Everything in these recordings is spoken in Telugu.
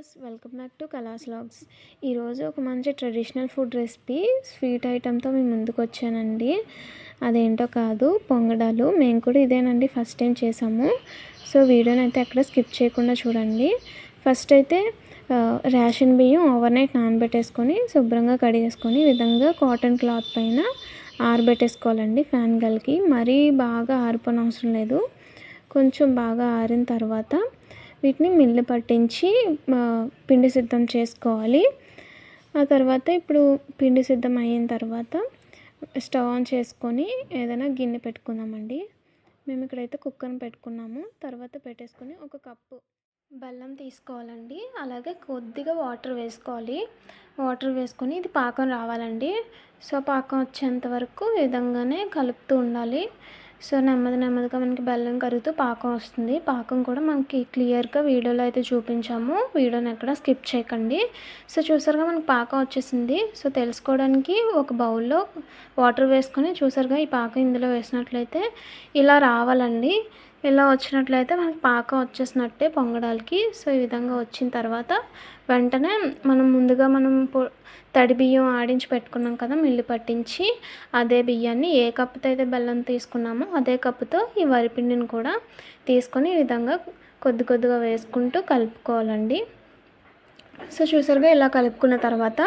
Viewers, welcome back to Kala's vlogs. ఈరోజు ఒక మంచి ట్రెడిషనల్ ఫుడ్ రెసిపీ స్వీట్ ఐటెంతో మీ ముందుకు వచ్చానండి. అదేంటో కాదు, పొంగడాలు. మేము కూడా ఇదేనండి ఫస్ట్ టైం చేసాము. సో వీడియోని అయితే ఎక్కడ స్కిప్ చేయకుండా చూడండి. ఫస్ట్ అయితే రేషన్ బియ్యం ఓవర్ నైట్ నానబెట్టేసుకొని శుభ్రంగా కడిగేసుకొని ఈ విధంగా కాటన్ క్లాత్ పైన ఆరబెట్టేసుకోవాలండి ఫ్యాన్ గాలికి. మరీ బాగా ఆరిపోనవసరం లేదు, కొంచెం బాగా ఆరిన తర్వాత వీటిని మిల్లు పట్టించి పిండి సిద్ధం చేసుకోవాలి. ఆ తర్వాత ఇప్పుడు పిండి సిద్ధం అయిన తర్వాత స్టవ్ ఆన్ చేసుకొని ఏదైనా గిన్నె పెట్టుకుందామండి. మేము ఇక్కడైతే కుక్కర్ని పెట్టుకున్నాము. తర్వాత పెట్టేసుకొని ఒక కప్పు బెల్లం తీసుకోవాలండి. అలాగే కొద్దిగా వాటర్ వేసుకోవాలి. వాటర్ వేసుకొని ఇది పాకం రావాలండి. సో పాకం వచ్చేంత వరకు ఈ విధంగానే కలుపుతూ ఉండాలి. సో నెమ్మదిగా మనకి బెల్లం కరుగుతూ పాకం వస్తుంది. పాకం కూడా మనకి క్లియర్గా వీడియోలో అయితే చూపించాము. వీడియోని ఎక్కడ స్కిప్ చేయకండి. సో చూసారుగా మనకి పాకం వచ్చేసింది. సో తెలుసుకోవడానికి ఒక బౌల్లో వాటర్ వేసుకొని చూసారుగా ఈ పాకం ఇందులో వేసినట్లయితే ఇలా రావాలండి. ఇలా వచ్చినట్లయితే మనకి పాకం వచ్చేసినట్టే పొంగడాలకి. సో ఈ విధంగా వచ్చిన తర్వాత వెంటనే మనం తడి బియ్యం ఆడించి పెట్టుకున్నాం కదా, మిల్లు పట్టించి, అదే బియ్యాన్ని ఏ కప్పుతో అయితే బెల్లం తీసుకున్నామో అదే కప్పుతో ఈ వరిపిండిని కూడా తీసుకొని ఈ విధంగా కొద్దిగా వేసుకుంటూ కలుపుకోవాలండి. సో చూసారుగా ఇలా కలుపుకున్న తర్వాత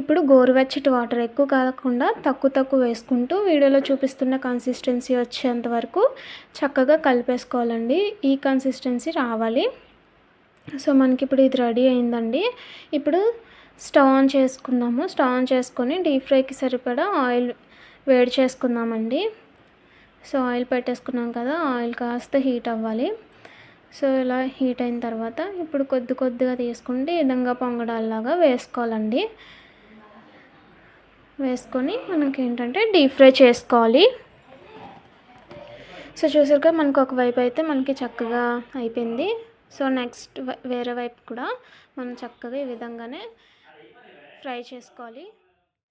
ఇప్పుడు గోరువెచ్చటి వాటర్, ఎక్కువ కాకుండా తక్కువ వేసుకుంటూ వీడియోలో చూపిస్తున్న కన్సిస్టెన్సీ వచ్చేంత వరకు చక్కగా కలిపేసుకోవాలండి. ఈ కన్సిస్టెన్సీ రావాలి. సో మనకి ఇప్పుడు ఇది రెడీ అయిందండి. ఇప్పుడు స్టవ్ ఆన్ చేసుకుందాము. స్టవ్ ఆన్ చేసుకొని డీప్ ఫ్రైకి సరిపడా ఆయిల్ వేడి చేసుకుందామండి. సో ఆయిల్ పెట్టేసుకున్నాం కదా, ఆయిల్ కాస్త హీట్ అవ్వాలి. సో ఇలా హీట్ అయిన తర్వాత ఇప్పుడు కొద్దిగా తీసుకుంటే ఈ విధంగా పొంగడాల్లాగా వేసుకోవాలండి. వేసుకొని మనకి ఏంటంటే డీప్ ఫ్రై చేసుకోవాలి. సో చూసారుగా మనకు ఒకవైపు అయితే మనకి చక్కగా అయిపోయింది. సో నెక్స్ట్ వేరే వైపు కూడా మనం చక్కగా ఈ విధంగానే ఫ్రై చేసుకోవాలి.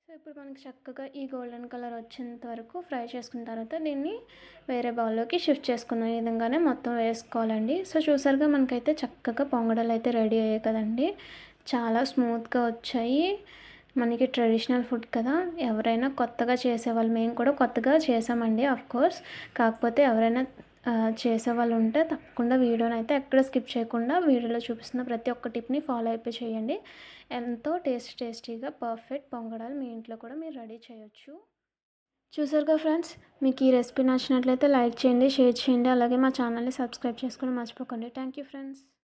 సో ఇప్పుడు మనకి చక్కగా ఈ గోల్డెన్ కలర్ వచ్చేంత వరకు ఫ్రై చేసుకున్న తర్వాత దీన్ని వేరే బౌల్లోకి షిఫ్ట్ చేసుకుందాం. ఈ విధంగానే మొత్తం వేసుకోవాలండి. సో చూసారుగా మనకైతే చక్కగా పొంగడాలు అయితే రెడీ అయ్యాయి కదండి. చాలా స్మూత్గా వచ్చాయి. మనకి ట్రెడిషనల్ ఫుడ్ కదా, ఎవరైనా కొత్తగా చేసేవాళ్ళు, మేము కూడా కొత్తగా చేసామండి కోర్స్. కాకపోతే ఎవరైనా చేసేవాళ్ళు ఉంటే తప్పకుండా వీడియోని అయితే ఎక్కడ స్కిప్ చేయకుండా వీడియోలో చూపిస్తున్న ప్రతి ఒక్క టిప్ని ఫాలో అయిపోయి చేయండి. ఎంతో టేస్టీగా పర్ఫెక్ట్ పొంగడాలు మీ ఇంట్లో కూడా మీరు రెడీ చేయొచ్చు. చూసారుగా ఫ్రెండ్స్, మీకు ఈ రెసిపీ నచ్చినట్లయితే లైక్ చేయండి, షేర్ చేయండి. అలాగే మా ఛానల్ని సబ్స్క్రైబ్ చేసుకొని మర్చిపోకండి. Thank you friends.